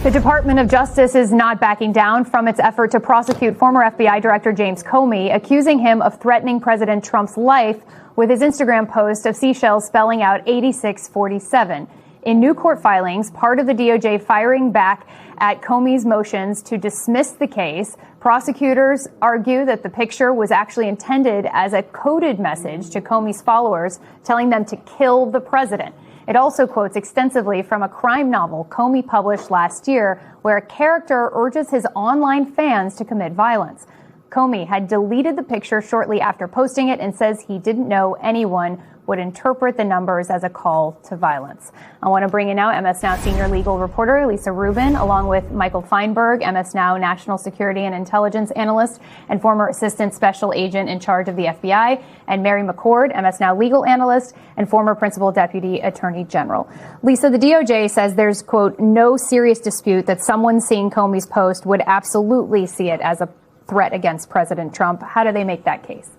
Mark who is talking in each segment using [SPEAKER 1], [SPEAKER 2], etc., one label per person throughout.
[SPEAKER 1] The Department of Justice is not backing down from its effort to prosecute former FBI Director James Comey, accusing him of threatening President Trump's life with his Instagram post of seashells spelling out 8647. In new court filings, part of the DOJ firing back at Comey's motions to dismiss the case, prosecutors argue that the picture was actually intended as a coded message to Comey's followers, telling them to kill the president. It also quotes extensively from a crime novel Comey published last year, where a character urges his online fans to commit violence. Comey had deleted the picture shortly after posting it and says he didn't know anyone would interpret the numbers as a call to violence. I want to bring in now MS Now senior legal reporter Lisa Rubin, along with Michael Feinberg, MS Now national security and intelligence analyst and former assistant special agent in charge of the FBI, and Mary McCord, MS Now legal analyst and former principal deputy attorney general. Lisa, the DOJ says there's, quote, no serious dispute that someone seeing Comey's post would absolutely see it as a threat against President Trump. How do they make that case?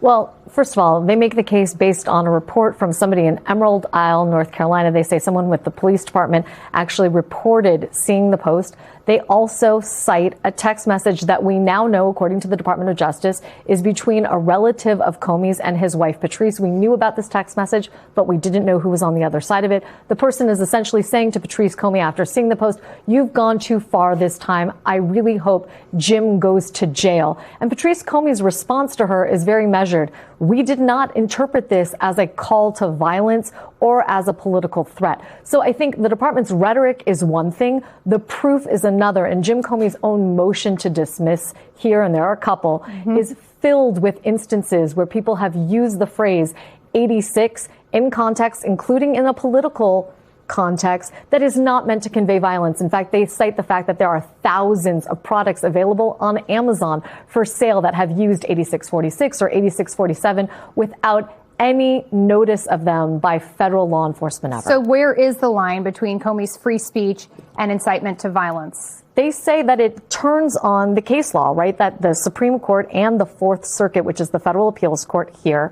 [SPEAKER 2] Well, first of all, they make the case based on a report from somebody in Emerald Isle, North Carolina. They say someone with the police department actually reported seeing the post. They also cite a text message that we now know, according to the Department of Justice, is between a relative of Comey's and his wife, Patrice. We knew about this text message, but we didn't know who was on the other side of it. The person is essentially saying to Patrice Comey after seeing the post, "You've gone too far this time. I really hope Jim goes to jail." And Patrice Comey's response to her is very measured. "We did not interpret this as a call to violence or as a political threat." So I think the department's rhetoric is one thing. The proof is another. And Jim Comey's own motion to dismiss here, and there are a couple, is filled with instances where people have used the phrase 86 in context, including in a political context, that is not meant to convey violence. In fact, they cite the fact that there are thousands of products available on Amazon for sale that have used 8646 or 8647 without any notice of them by federal law enforcement ever.
[SPEAKER 1] So where is the line between Comey's free speech and incitement to violence?
[SPEAKER 2] They say that it turns on the case law, right? That the Supreme Court and the Fourth Circuit, which is the federal appeals court here,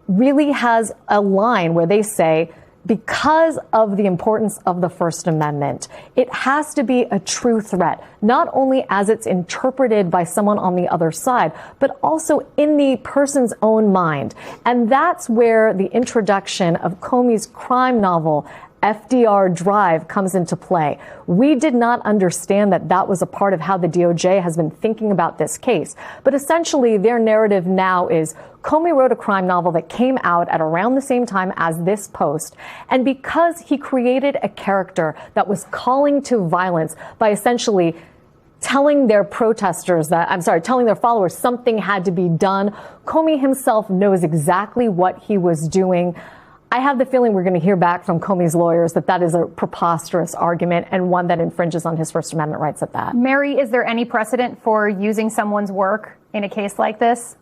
[SPEAKER 2] really has a line where they say, because of the importance of the First Amendment, it has to be a true threat, not only as it's interpreted by someone on the other side, but also in the person's own mind. And that's where the introduction of Comey's crime novel, FDR Drive, comes into play. We did not understand that that was a part of how the DOJ has been thinking about this case. But essentially, their narrative now is Comey wrote a crime novel that came out at around the same time as this post. And because he created a character that was calling to violence by essentially telling their telling their followers something had to be done, Comey himself knows exactly what he was doing. I have the feeling we're going to hear back from Comey's lawyers that that is a preposterous argument and one that infringes on his First Amendment rights at that.
[SPEAKER 1] Mary, is there any precedent for using someone's work in a case like this?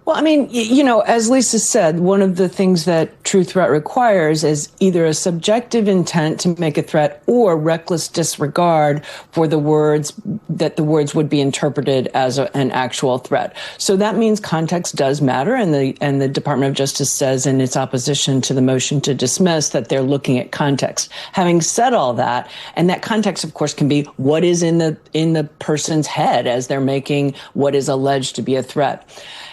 [SPEAKER 3] Well, I mean, you know, as Lisa said, one of the things that true threat requires is either a subjective intent to make a threat or reckless disregard for the words, that the words would be interpreted as an actual threat. So that means context does matter. And the Department of Justice says in its opposition to the motion to dismiss that they're looking at context. Having said all that, and that context, of course, can be what is in the person's head as they're making what is alleged to be a threat.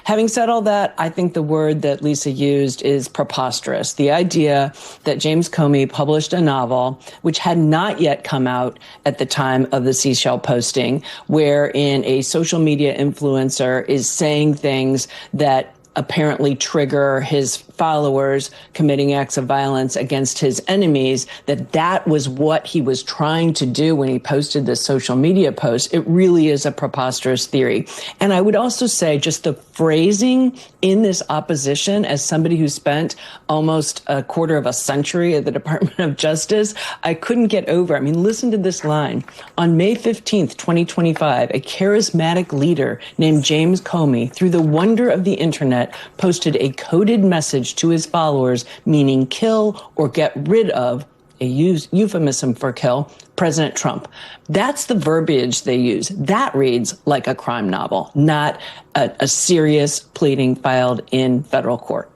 [SPEAKER 3] Having said all that, I think the word that Lisa used is preposterous. The idea that James Comey published a novel, which had not yet come out at the time of the seashell posting, wherein a social media influencer is saying things that apparently trigger his followers committing acts of violence against his enemies, that was what he was trying to do when he posted this social media post. It really is a preposterous theory. And I would also say just the phrasing in this opposition, as somebody who spent almost a quarter of a century at the Department of Justice, I couldn't get over. I mean, listen to this line. On May 15th, 2025, a charismatic leader named James Comey, through the wonder of the internet, posted a coded message to his followers, meaning kill or get rid of, a euphemism for kill, President Trump. That's the verbiage they use. That reads like a crime novel, not a serious pleading filed in federal court.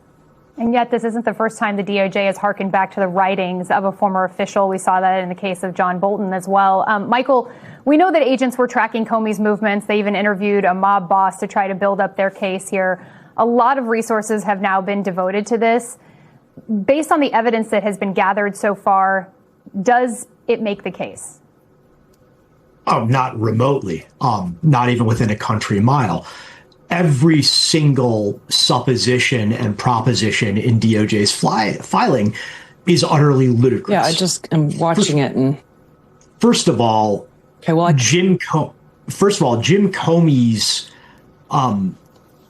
[SPEAKER 1] And yet this isn't the first time the DOJ has harkened back to the writings of a former official. We saw that in the case of John Bolton as well. Michael, we know that agents were tracking Comey's movements. They even interviewed a mob boss to try to build up their case here. A lot of resources have now been devoted to this. Based on the evidence that has been gathered so far, does it make the case?
[SPEAKER 4] Oh, not remotely. Not even within a country mile. Every single supposition and proposition in DOJ's filing is utterly ludicrous.
[SPEAKER 3] Yeah, I'm watching it. And
[SPEAKER 4] first of all, Jim Comey's,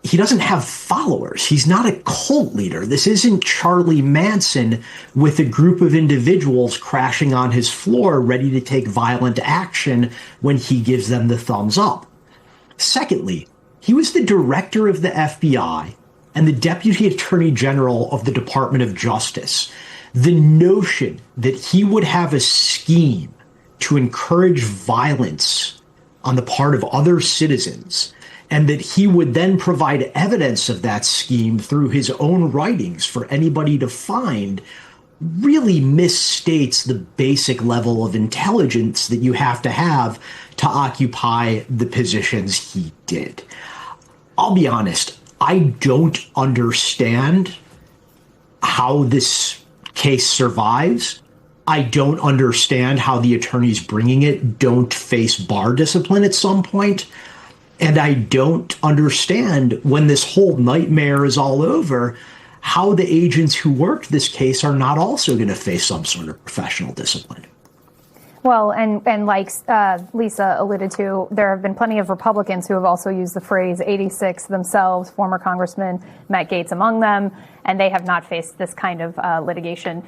[SPEAKER 4] he doesn't have followers. He's not a cult leader. This isn't Charlie Manson with a group of individuals crashing on his floor, ready to take violent action when he gives them the thumbs up. Secondly, he was the director of the FBI and the deputy attorney general of the Department of Justice. The notion that he would have a scheme to encourage violence on the part of other citizens, and that he would then provide evidence of that scheme through his own writings for anybody to find, really misstates the basic level of intelligence that you have to occupy the positions he did. I'll be honest, I don't understand how this case survives. I don't understand how the attorneys bringing it don't face bar discipline at some point. And I don't understand, when this whole nightmare is all over, how the agents who worked this case are not also going to face some sort of professional discipline.
[SPEAKER 1] Well, and like Lisa alluded to, there have been plenty of Republicans who have also used the phrase 86 themselves, former Congressman Matt Gaetz among them, and they have not faced this kind of litigation.